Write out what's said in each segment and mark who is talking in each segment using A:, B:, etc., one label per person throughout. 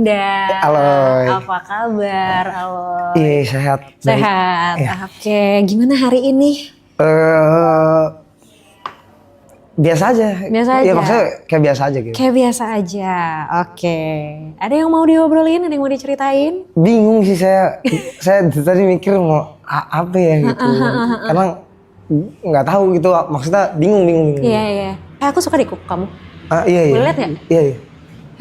A: Anda.
B: Halo.
A: Apa kabar? Halo.
B: Iya, sehat.
A: Sehat.
B: Iya.
A: Oke, gimana hari ini?
B: Biasa aja.
A: Biasa
B: Ya
A: aja?
B: maksudnya kayak biasa aja gitu.
A: Kayak biasa aja. Oke. Ada yang mau diobrolin? Ada yang mau diceritain?
B: Bingung sih saya tadi mikir mau apa ya gitu. Karena nggak tahu gitu, maksudnya bingung.
A: Iya. Aku suka deh kamu.
B: Iya.
A: Boleh lihat nggak?
B: Iya.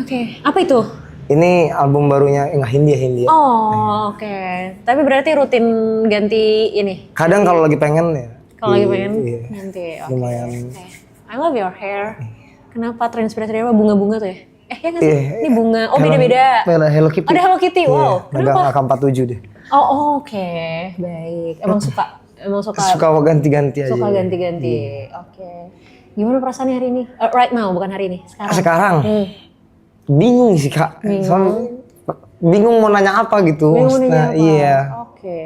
A: Oke. Apa itu?
B: Ini album barunya, enggak Hindi ya.
A: Oh, oke. Tapi berarti rutin ganti ini?
B: Kadang kalau lagi pengen ya.
A: Kalau lagi pengen
B: iya.
A: ganti. Oke.
B: Lumayan.
A: I love your hair. Kenapa terinspirasi dari apa? Bunga-bunga tuh ya? Ya nggak sih?
B: Iya.
A: Ini bunga. Oh, beda-beda.
B: Hello Kitty.
A: Ada Hello Kitty. Wow.
B: Megang
A: Kenapa?
B: AK-47 deh.
A: Oh, oke. Baik. Emang suka
B: Suka ganti-ganti aja.
A: suka ganti-ganti. Oke. Gimana perasaannya hari ini? Right now, bukan hari ini. Sekarang.
B: Sekarang bingung sih Kak. Soalnya bingung mau nanya apa gitu.
A: Bingung mau nanya apa?
B: Iya.
A: Oke.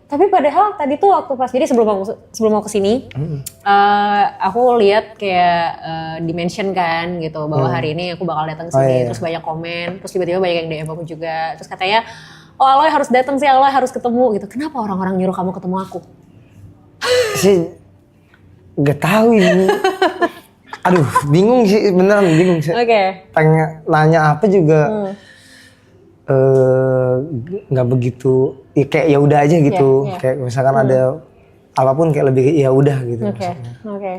A: Tapi padahal tadi tuh waktu pas jadi sebelum mau kesini, aku lihat kayak dimention kan gitu bahwa hari ini aku bakal datang sini, terus banyak komen, terus tiba-tiba banyak yang DM aku juga, terus katanya, oh Aloy harus datang sih, Aloy harus ketemu gitu. Kenapa orang-orang nyuruh kamu ketemu aku?
B: Sih nggak tahu ini. Aduh, bingung sih, beneran bingung sih.
A: Oke.
B: Pengen nanya apa juga nggak begitu. Ya kayak ya udah aja gitu.
A: Iya.
B: Kayak misalkan ada apapun kayak lebih ya udah gitu.
A: Oke.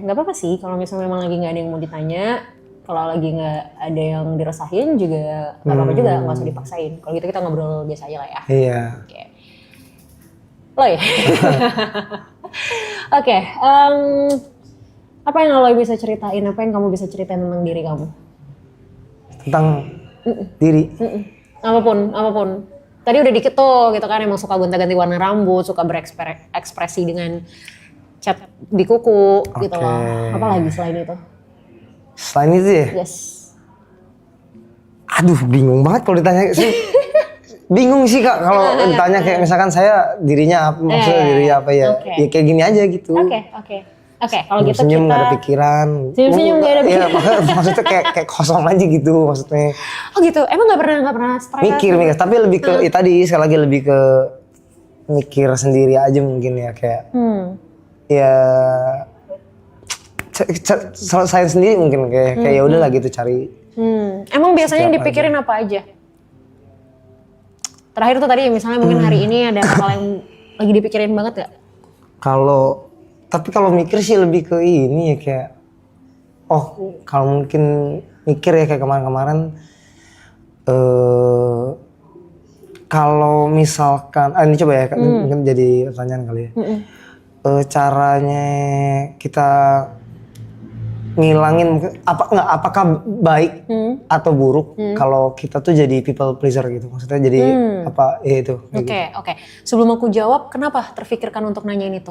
A: Nggak apa-apa sih kalau misalnya memang lagi nggak ada yang mau ditanya. Kalau lagi nggak ada yang dirasain juga nggak apa-apa juga, nggak usah dipaksain. Kalau gitu kita ngobrol biasa aja lah ya.
B: Iya.
A: Oke. Loy. Oke. Apa yang Aloy bisa ceritain? Apa yang kamu bisa ceritain tentang diri kamu?
B: Tentang diri.
A: Apapun. Tadi udah dikit tuh gitu kan, emang suka gonta-ganti warna rambut, suka berekspresi dengan cat di kuku gitu loh. Apa lagi selain itu?
B: Selain itu ya?
A: Yes.
B: Aduh, bingung banget kalau ditanya. Bingung sih Kak kalau ditanya kayak misalkan saya dirinya apa, maksudnya dirinya apa ya. Ya kayak gini aja gitu.
A: Oke, kalau gitu
B: senyum
A: kita
B: nggak ada pikiran.
A: Senyum nggak ada pikiran.
B: Iya, maksudnya kayak kosong aja gitu maksudnya.
A: Oh gitu, emang nggak pernah stres?
B: Mikir, tapi lebih ke ya tadi sekali lagi lebih ke mikir sendiri aja mungkin ya kayak. Ya selesai sendiri mungkin kayak ya udahlah gitu cari.
A: Emang biasanya yang dipikirin apa aja? Terakhir tuh tadi misalnya mungkin hari ini ada hal yang lagi dipikirin banget gak?
B: Tapi kalau mikir sih lebih ke ini ya kayak, kalau mungkin mikir ya kayak kemarin-kamarin, kalau misalkan, ini coba ya mungkin jadi pertanyaan kali ya, caranya kita ngilangin apakah baik atau buruk kalau kita tuh jadi people pleaser gitu, maksudnya jadi apa ya itu.
A: Oke. Sebelum aku jawab, kenapa terfikirkan untuk nanyain itu?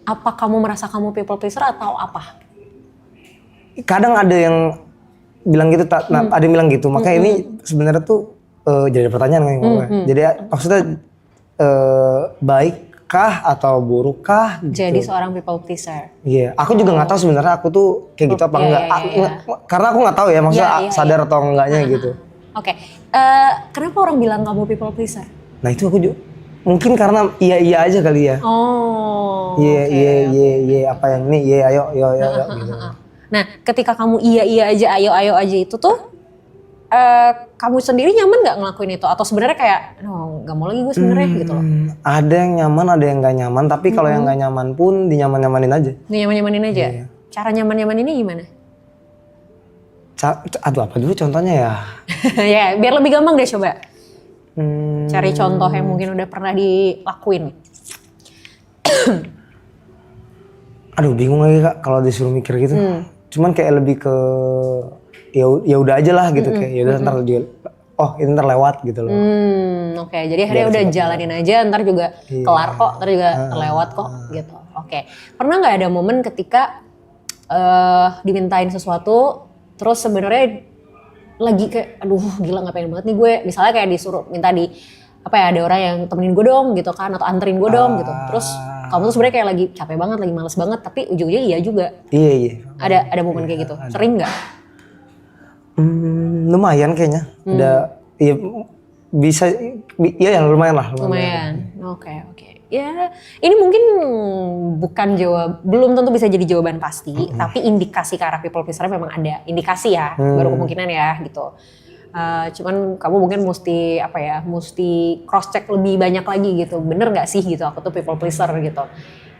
A: Apa kamu merasa kamu people pleaser atau apa?
B: Kadang ada yang bilang gitu, ada yang bilang gitu. Makanya ini sebenarnya tuh jadi pertanyaan kan. Jadi maksudnya baikkah atau burukkah? Gitu.
A: Jadi seorang people pleaser.
B: Iya, aku juga nggak tahu sebenarnya aku tuh kayak gitu apa enggak. Karena aku nggak tahu ya, maksudnya sadar atau enggaknya gitu.
A: Oke. Kenapa orang bilang kamu people pleaser?
B: Nah itu aku juga. Mungkin karena iya aja kali ya.
A: Oh.
B: Iya apa yang ini ayo gitu.
A: Nah, ketika kamu iya aja ayo aja itu tuh kamu sendiri nyaman nggak ngelakuin itu atau sebenarnya kayak nggak mau lagi gue sebenarnya gitu loh.
B: Ada yang nyaman, ada yang nggak nyaman, tapi kalau yang nggak nyaman pun dinyaman-nyamanin aja.
A: Dinyaman-nyamanin aja.
B: Iya.
A: Cara nyaman ini gimana?
B: Aduh apa dulu contohnya ya?
A: Ya, biar lebih gampang deh coba. Cari contoh yang mungkin udah pernah dilakuin.
B: Aduh bingung lagi Kak kalau disuruh mikir gitu. Cuman kayak lebih ke ya udah aja lah gitu kayak ya udah ntar dia ini ntar lewat gitu loh.
A: Oke, jadi akhirnya udah jalanin aja, ntar juga kelar kok, ntar juga terlewat kok gitu. Oke. Pernah nggak ada momen ketika dimintain sesuatu terus sebenarnya lagi kayak aduh gila nggak pengen banget nih gue, misalnya kayak disuruh minta ada orang yang temenin gue dong gitu kan, atau anterin gue dong gitu, terus kamu tuh sebenarnya kayak lagi capek banget, lagi males banget, tapi ujung-ujungnya iya juga.
B: Iya.
A: Ada momen kayak gitu, sering nggak?
B: Lumayan kayaknya. Ada ya bisa ya lumayan lah.
A: Lumayan. Oke. Ya, ini mungkin bukan belum tentu bisa jadi jawaban pasti, tapi indikasi ke arah people pleaser memang ada. Indikasi ya, baru kemungkinan ya gitu. Cuman kamu mungkin mesti cross check lebih banyak lagi gitu. Bener nggak sih gitu aku tuh people pleaser gitu.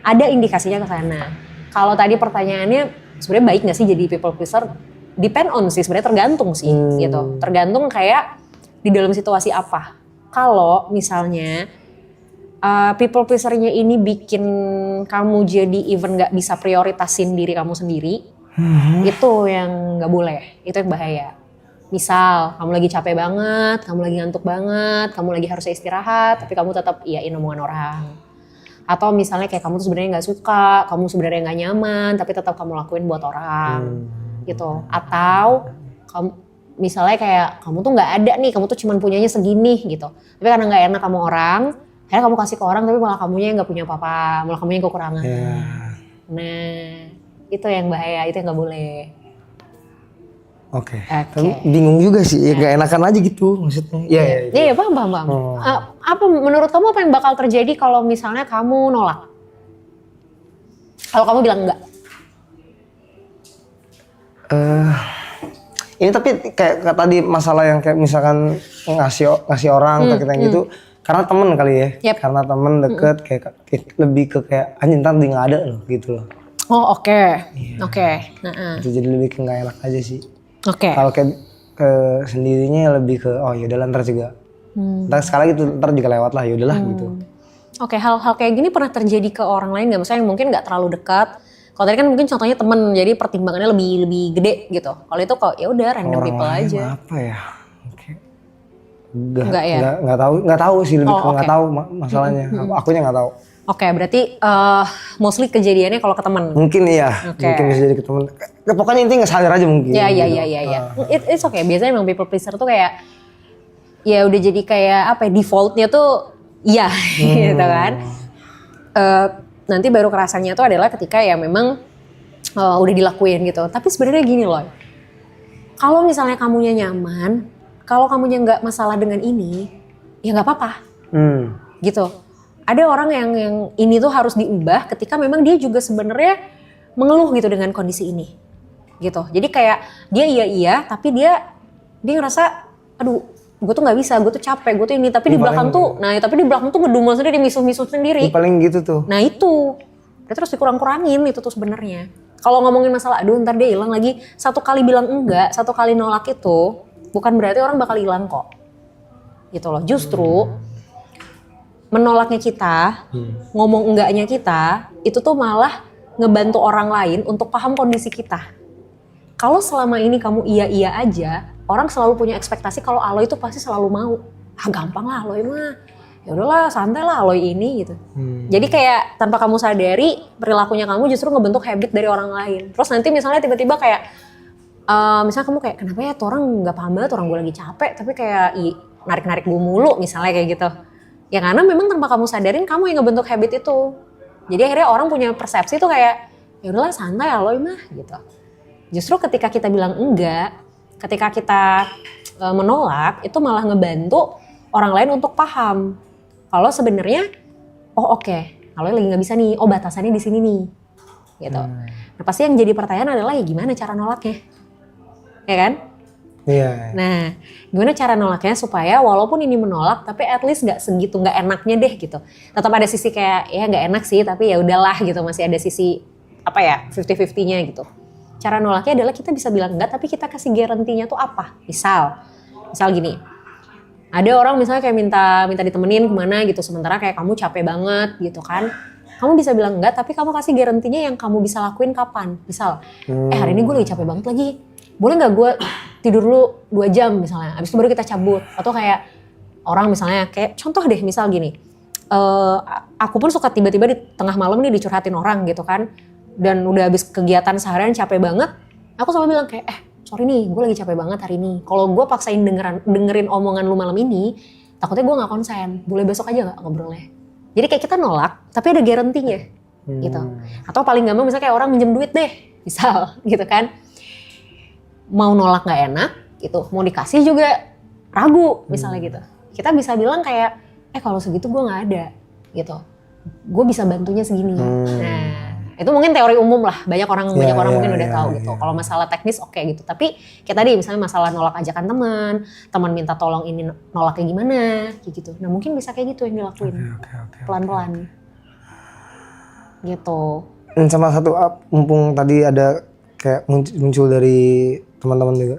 A: Ada indikasinya ke sana. Kalau tadi pertanyaannya sebenarnya baik nggak sih jadi people pleaser? Depend on sih, sebenarnya tergantung sih gitu. Tergantung kayak di dalam situasi apa. Kalau misalnya people pleaser-nya ini bikin kamu jadi even nggak bisa prioritasin diri kamu sendiri, itu yang nggak boleh, itu yang bahaya. Misal kamu lagi capek banget, kamu lagi ngantuk banget, kamu lagi harusnya istirahat, tapi kamu tetap iyain omongan orang. Atau misalnya kayak kamu tuh sebenarnya nggak suka, kamu sebenarnya nggak nyaman, tapi tetap kamu lakuin buat orang, gitu. Atau kamu misalnya kayak kamu tuh nggak ada nih, kamu tuh cuman punyanya segini gitu. Tapi karena nggak enak sama orang, akhirnya kamu kasih ke orang tapi malah kamunya nggak punya apa-apa, malah kamunya kekurangan. Nah, itu yang bahaya, itu yang nggak boleh.
B: Oke. Tapi bingung juga sih, ya nggak enakan aja gitu maksudnya. Iya,
A: paham. Apa menurut kamu apa yang bakal terjadi kalau misalnya kamu nolak? Kalau kamu bilang enggak?
B: Ini tapi kayak tadi masalah yang kayak misalkan ngasih orang atau kita gitu, karena temen kali ya. Karena temen deket kayak lebih ke kayak anjing ntar dia nggak ada loh gitu loh.
A: Oh oke.
B: Itu jadi lebih ke nggak enak aja sih.
A: Kalau
B: kayak ke sendirinya lebih ke oh yaudahlah ntar juga. Ntar sekali gitu ntar juga lewat lah yaudahlah gitu.
A: Oke, hal-hal kayak gini pernah terjadi ke orang lain nggak? Misalnya yang mungkin nggak terlalu dekat. Kalau tadi kan mungkin contohnya temen, jadi pertimbangannya lebih gede gitu. Kalau itu kok ya udah random
B: orang
A: people
B: lain
A: aja.
B: Apa ya? Nggak tahu sih, lebih ke nggak tahu masalahnya. Akunya nggak tahu.
A: Oke, berarti mostly kejadiannya kalau ke teman.
B: Mungkin iya, mungkin bisa jadi ke teman. Pokoknya intinya nggak sadar aja mungkin.
A: Iya. It's okay. Biasanya emang people pleaser tuh kayak ya udah jadi kayak apa ya, defaultnya tuh iya gitu kan. Nanti baru kerasanya tuh adalah ketika ya memang udah dilakuin gitu. Tapi sebenarnya gini loh, kalau misalnya kamunya nyaman, kalau kamunya nggak masalah dengan ini, ya nggak apa-apa, gitu. Ada orang yang ini tuh harus diubah ketika memang dia juga sebenarnya mengeluh gitu dengan kondisi ini, gitu. Jadi kayak dia iya, tapi dia ngerasa, aduh, gue tuh nggak bisa, gue tuh capek, gue tuh ini, tapi di belakang tuh, ngedumel sendiri, misuh-misuh sendiri.
B: Paling gitu tuh.
A: Nah itu, dia terus dikurang-kurangin itu tuh sebenarnya. Kalau ngomongin masalah, aduh ntar dia hilang lagi, satu kali bilang enggak, satu kali nolak itu, bukan berarti orang bakal hilang kok, gitu loh. Justru menolaknya kita, ngomong enggaknya kita, itu tuh malah ngebantu orang lain untuk paham kondisi kita. Kalau selama ini kamu iya aja, orang selalu punya ekspektasi kalau Aloy itu pasti selalu mau. Gampang lah Aloy mah. Ya udahlah, santai lah Aloy ini gitu. Jadi kayak tanpa kamu sadari, perilakunya kamu justru ngebentuk habit dari orang lain. Terus nanti misalnya tiba-tiba kayak misalnya kamu kayak kenapa ya tuh orang nggak paham banget, orang gue lagi capek tapi kayak narik-narik gue mulu misalnya kayak gitu. Ya karena memang tanpa kamu sadarin kamu yang ngebentuk habit itu. Jadi akhirnya orang punya persepsi tuh kayak ya udahlah santai Aloy mah gitu. Justru ketika kita bilang enggak, ketika kita menolak, itu malah ngebantu orang lain untuk paham kalau sebenarnya oh oke, Aloy lagi nggak bisa nih, oh batasannya di sini nih, gitu. Nah pasti yang jadi pertanyaan adalah ya gimana cara nolaknya, ya kan?
B: Iya.
A: Nah, gimana cara nolaknya supaya walaupun ini menolak, tapi at least nggak segitu nggak enaknya deh gitu. Tetap ada sisi kayak ya nggak enak sih, tapi ya udahlah gitu, masih ada sisi apa ya 50-50-nya gitu. Cara nolaknya adalah kita bisa bilang enggak, tapi kita kasih garantinya tuh apa? Misal gini, ada orang misalnya kayak minta ditemenin kemana gitu, sementara kayak kamu capek banget gitu kan. Kamu bisa bilang enggak, tapi kamu kasih garantinya yang kamu bisa lakuin kapan. Misal, hari ini gue lagi capek banget lagi. Boleh nggak gue tidur dulu 2 jam misalnya, abis itu baru kita cabut. Atau kayak orang misalnya kayak contoh deh misal gini, aku pun suka tiba-tiba di tengah malam nih dicurhatin orang gitu kan. Dan udah habis kegiatan seharian capek banget, aku selalu bilang kayak sorry nih gue lagi capek banget hari ini. Kalau gue paksain dengerin omongan lu malam ini, takutnya gue gak konsen. Boleh besok aja gak ngobrolnya? Jadi kayak kita nolak, tapi ada garantinya gitu. Atau paling gampang misalnya kayak orang minjem duit deh, misal gitu kan. Mau nolak gak enak, gitu. Mau dikasih juga ragu misalnya gitu. Kita bisa bilang kayak, kalau segitu gue nggak ada gitu. Gue bisa bantunya segini. Nah, itu mungkin teori umum lah. Banyak orang mungkin udah tahu gitu. Kalau masalah teknis oke gitu. Tapi kayak tadi misalnya masalah nolak ajakan teman minta tolong ini nolaknya gimana kayak gitu. Nah, mungkin bisa kayak gitu yang dilakuin. Pelan-pelan. Gitu.
B: Dan sama satu mumpung tadi ada kayak muncul dari teman-teman juga.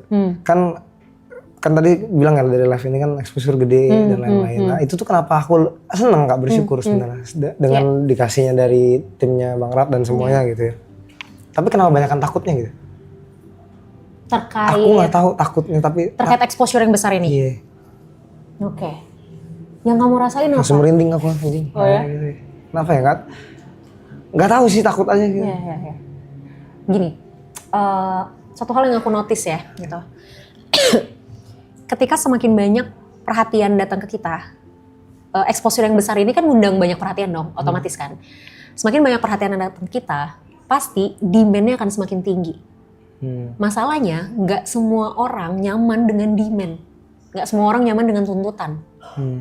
B: Kan tadi bilang kan dari live ini kan exposure gede dan lain-lain. Nah itu tuh kenapa aku seneng Kak, bersyukur sebenarnya dengan dikasihnya dari timnya Bang Rap dan semuanya gitu ya. Tapi kenapa banyakan takutnya gitu?
A: Terkait.
B: Aku nggak tahu takutnya tapi.
A: Terkait exposure yang besar ini.
B: Iya.
A: Oke. Yang kamu rasain apa?
B: Langsung merinding aku anjing.
A: Oh ya?
B: Gitu. Kenapa ya Kak? Nggak tahu sih, takut aja gitu.
A: Iya. Gini, satu hal yang aku notice ya gitu. Ketika semakin banyak perhatian datang ke kita, exposure yang besar ini kan ngundang banyak perhatian dong, otomatis kan. Semakin banyak perhatian yang datang ke kita, pasti demand-nya akan semakin tinggi. Masalahnya, nggak semua orang nyaman dengan demand. Nggak semua orang nyaman dengan tuntutan,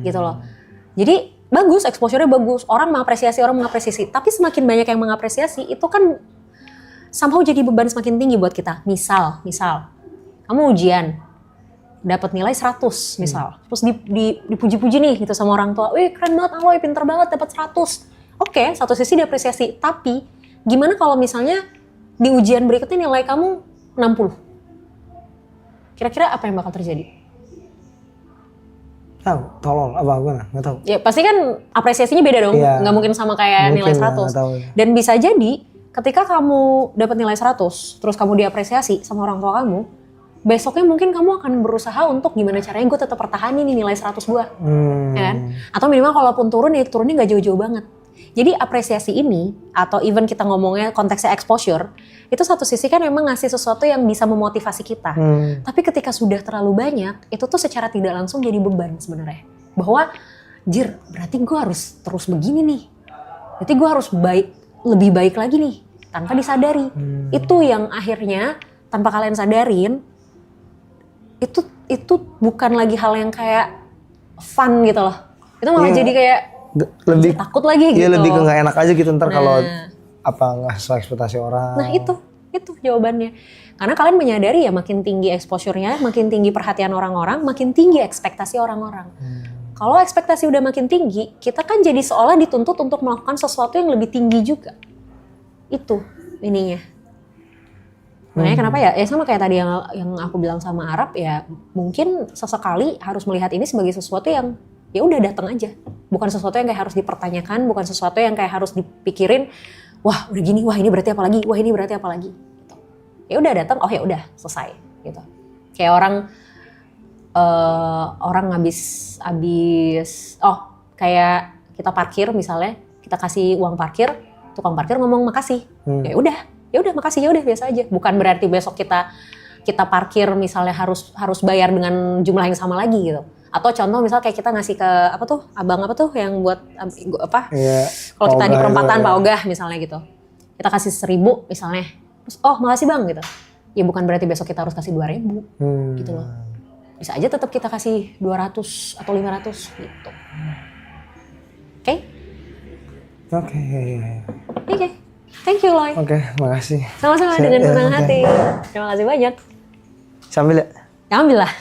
A: gitu loh. Jadi bagus, exposure-nya bagus, orang mengapresiasi. Tapi semakin banyak yang mengapresiasi, itu kan somehow jadi beban semakin tinggi buat kita. Misal, kamu ujian, dapat nilai 100 misal, terus dipuji-puji nih gitu sama orang tua, wih keren banget Aloy, pinter banget dapat 100. Oke, satu sisi diapresiasi, tapi gimana kalau misalnya di ujian berikutnya nilai kamu 60? Kira-kira apa yang bakal terjadi?
B: Tahu, tolong apa gimana? Nggak tahu.
A: Ya pasti kan apresiasinya beda dong, nggak mungkin sama kayak nilai 100. Dan bisa jadi ketika kamu dapat nilai 100, terus kamu diapresiasi sama orang tua kamu, besoknya mungkin kamu akan berusaha untuk gimana caranya gue tetap pertahanin nih nilai 100 gue. Ya kan? Atau minimal kalaupun turunnya nggak jauh-jauh banget. Jadi apresiasi ini, atau even kita ngomongnya konteksnya exposure, itu satu sisi kan memang ngasih sesuatu yang bisa memotivasi kita. Tapi ketika sudah terlalu banyak, itu tuh secara tidak langsung jadi beban sebenarnya. Bahwa, berarti gue harus terus begini nih. Berarti gue harus lebih baik lagi nih, tanpa disadari. Itu yang akhirnya, tanpa kalian sadarin, itu bukan lagi hal yang kayak fun gitu loh. Itu malah jadi kayak lebih takut lagi gitu.
B: Iya, lebih ke nggak enak aja gitu ntar kalau nggak sesuai ekspektasi orang.
A: Nah itu jawabannya. Karena kalian menyadari ya makin tinggi exposure-nya, makin tinggi perhatian orang-orang, makin tinggi ekspektasi orang-orang. Kalau ekspektasi udah makin tinggi, kita kan jadi seolah dituntut untuk melakukan sesuatu yang lebih tinggi juga. Itu ininya. Makanya kenapa ya sama kayak tadi yang aku bilang sama Arab ya, mungkin sesekali harus melihat ini sebagai sesuatu yang ya udah datang aja, bukan sesuatu yang kayak harus dipertanyakan, bukan sesuatu yang kayak harus dipikirin, wah udah gini, wah ini berarti apa lagi, wah ini berarti apa lagi, gitu. Ya udah datang, oh ya udah selesai, gitu. Kayak orang habis kayak kita parkir misalnya, kita kasih uang parkir, tukang parkir ngomong makasih, ya udah makasih, ya udah biasa aja. Bukan berarti besok kita parkir misalnya harus bayar dengan jumlah yang sama lagi gitu. Atau contoh misal kayak kita ngasih ke abang yang buat kalau kita di perempatan Pak Ogah misalnya gitu. Kita kasih 1.000 misalnya. Terus makasih Bang gitu. Ya bukan berarti besok kita harus kasih 2.000 gitu loh. Bisa aja tetap kita kasih 200 atau 500 gitu. Oke? Oke. Thank you, Loy.
B: Oke, makasih.
A: Sama-sama dengan senang hati. Terima kasih banyak.
B: Sambil ya?
A: Ambil lah.